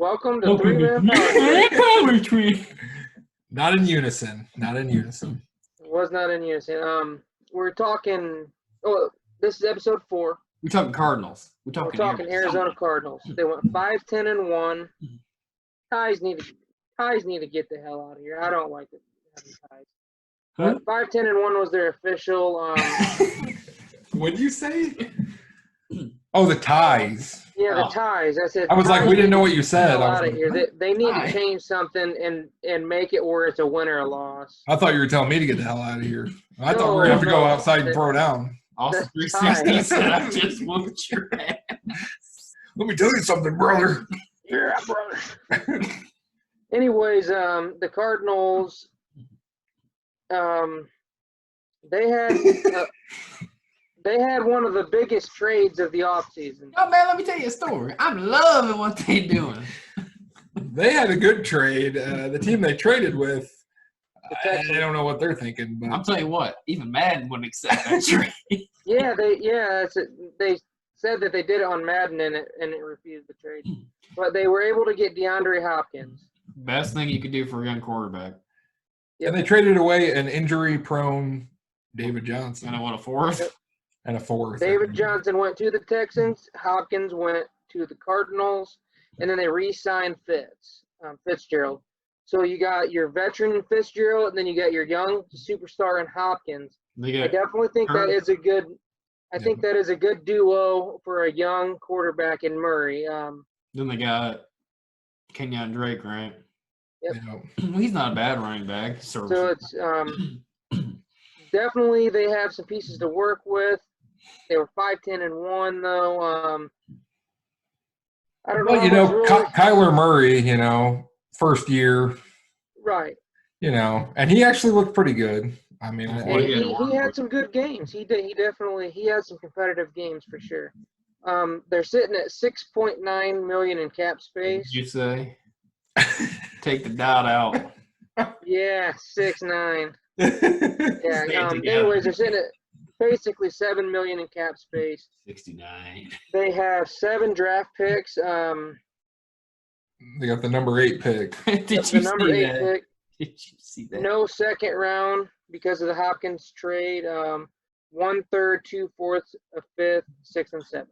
Welcome to Three-Man Power Trip. Not in unison. Not in unison. It was not in unison. We're talking. Oh, this is episode 4. We're talking Cardinals. We're talking Arizona Cardinals. They went 5-10-1. Ties need to get the hell out of here. I don't like it having ties. But 5-10-1 was their official. What'd you say? Oh, the ties. Yeah, the ties. I said. I was like, we didn't know what you said. Out of here. They need to change something and make it where it's a win or a loss. I thought you were telling me to get the hell out of here. I thought we were going to have to go outside and throw down. Also, 360 said I just whooped your ass. Let me tell you something, brother. Yeah, brother. Anyways, the Cardinals, they had one of the biggest trades of the offseason. Oh, man, let me tell you a story. I'm loving what they're doing. They had a good trade. The team they traded with, I don't know what they're thinking. But I'll tell you what, even Madden wouldn't accept that trade. They said that they did it on Madden and it refused the trade. But they were able to get DeAndre Hopkins. Best thing you could do for a young quarterback. Yep. And they traded away an injury-prone David Johnson. And I want a fourth. Yep. And a fourth. David Johnson went to the Texans. Hopkins went to the Cardinals. And then they re-signed Fitzgerald. So you got your veteran Fitzgerald, and then you got your young superstar in Hopkins. I definitely think that is a good – I think that is a good duo for a young quarterback in Murray. Then they got Kenyon Drake, right? Yep. He's not a bad running back. So it's definitely they have some pieces to work with. They were 5-10-1 though. I don't know. Well, Kyler Murray, first year. Right. And he actually looked pretty good. I mean, he had some good games. He had some competitive games for sure. They're sitting at $6.9 million in cap space. Did you say? Take the dot out. Yeah, 6.9. Yeah. Anyways, they're sitting at basically $7 million in cap space. 69. They have 7 draft picks. They got the number 8 pick. Did you see that? Pick. Did you see that? No second round because of the Hopkins trade. 1/3, 2/4, a 5th, 6th, and 7th.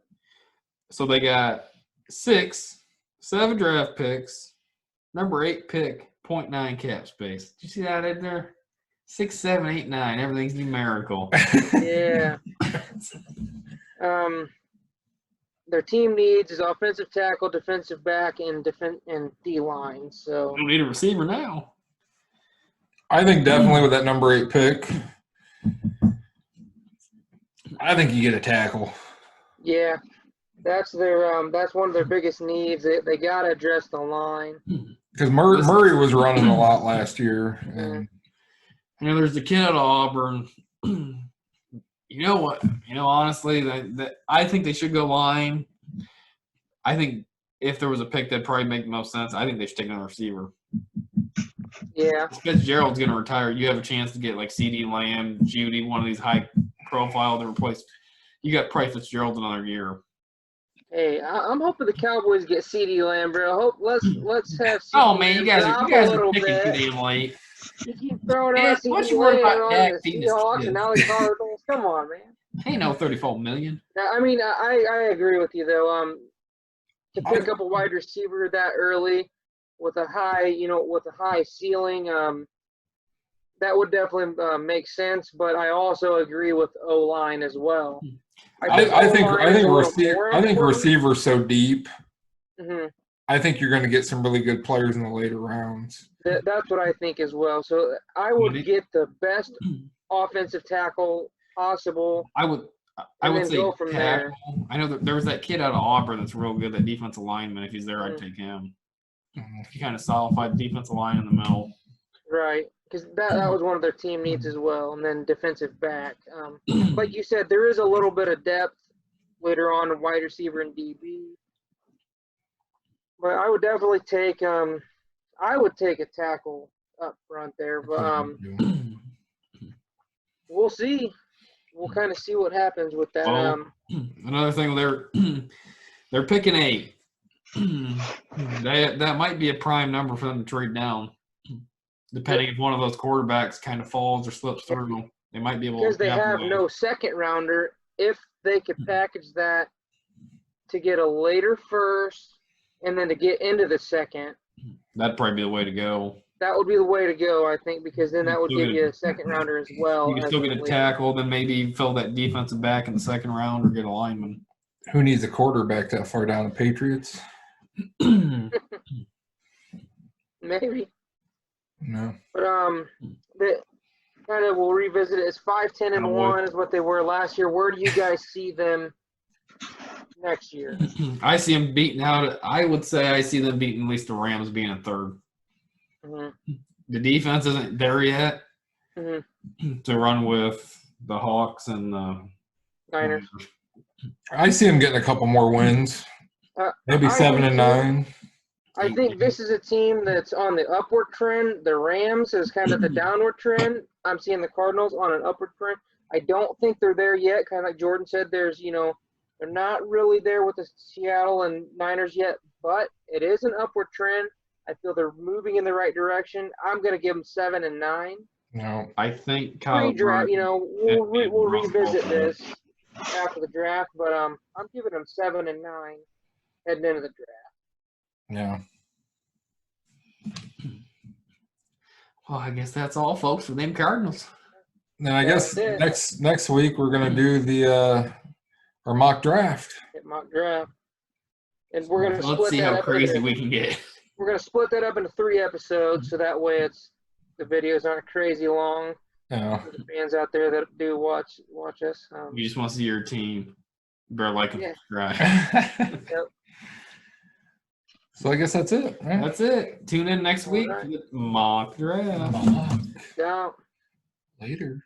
So they got 7 draft picks, number 8 pick, 0.9 cap space. Did you see that in there? 6, 7, 8, 9. Everything's numerical. Yeah. Their team needs is offensive tackle, defensive back, and D line. So don't need a receiver now. I think definitely with that number 8 pick, I think you get a tackle. Yeah, that's one of their biggest needs. They got to address the line because Murray was running a lot last year. And there's the kid out of Auburn. You know what? Honestly, that I think they should go line. I think if there was a pick, that'd probably make the most sense. I think they should take another receiver. Yeah. Fitzgerald's going to retire. You have a chance to get like C.D. Lamb, Judy, one of these high profile to replace. You got Price Fitzgerald another year. Hey, I'm hoping the Cowboys get C.D. Lamb, bro. Let's have. Oh man, you guys are picking too damn late. You keep throwing out What's your word about Dak the Seahawks and now the Cardinals. Come on, man. Ain't no $34 million. I mean, I agree with you though. To pick up a wide receiver that early with a high ceiling, that would definitely make sense. But I also agree with O-line as well. I think receivers so deep. Mm-hmm. I think you're going to get some really good players in the later rounds. That's what I think as well. So I would get the best offensive tackle possible. I would say go from tackle. There. I know that there was that kid out of Auburn that's real good, that defensive lineman. If he's there, I'd take him. He kind of solidified defensive line in the middle. Right, because that was one of their team needs as well. And then defensive back. Like you said, there is a little bit of depth later on in wide receiver and DB. But I would definitely take a tackle up front there. But we'll see. We'll kind of see what happens with that. Another thing, they're picking 8. that might be a prime number for them to trade down, depending if one of those quarterbacks kind of falls or slips through. They might be able because to they have capitalize. no second rounder. If they could package that to get a later first and then to get into the second, That'd probably be the way to go. that would be the way to go, I think, because then that would give you a second rounder as well. You can still get a tackle, then maybe fill that defensive back in the second round or get a lineman. Who needs a quarterback that far down? The Patriots? Maybe. No. But we'll revisit it. It's 5-10-1 is what they were last year. Where do you guys see them next year? I see them beating out. I would say I see them beating at least the Rams being in third. Mm-hmm. The defense isn't there yet Mm-hmm. to run with the Hawks and the Niners. I see them getting a couple more wins. Maybe 7 and 9. I think this is a team that's on the upward trend. The Rams is kind of the downward trend. I'm seeing the Cardinals on an upward trend. I don't think they're there yet. Kind of like Jordan said, they're not really there with the Seattle and Niners yet, but it is an upward trend. I feel they're moving in the right direction. I'm going to give them 7 and 9. No, I think Kyle Pre-draft, we'll revisit this after the draft, but I'm giving them 7 and 9 heading into the draft. Yeah. Well, I guess that's all, folks, for them Cardinals. Then I guess next week we're gonna do our mock draft. Mock draft, and we're gonna let's see how crazy we can get. We're gonna split that up into 3 episodes, so that way the videos aren't crazy long. Yeah. For the fans out there that do watch us. You just want to see your team. You better like and subscribe. Yep. So I guess that's it. Right? That's it. Tune in next week for the mock draft. Yeah. Later.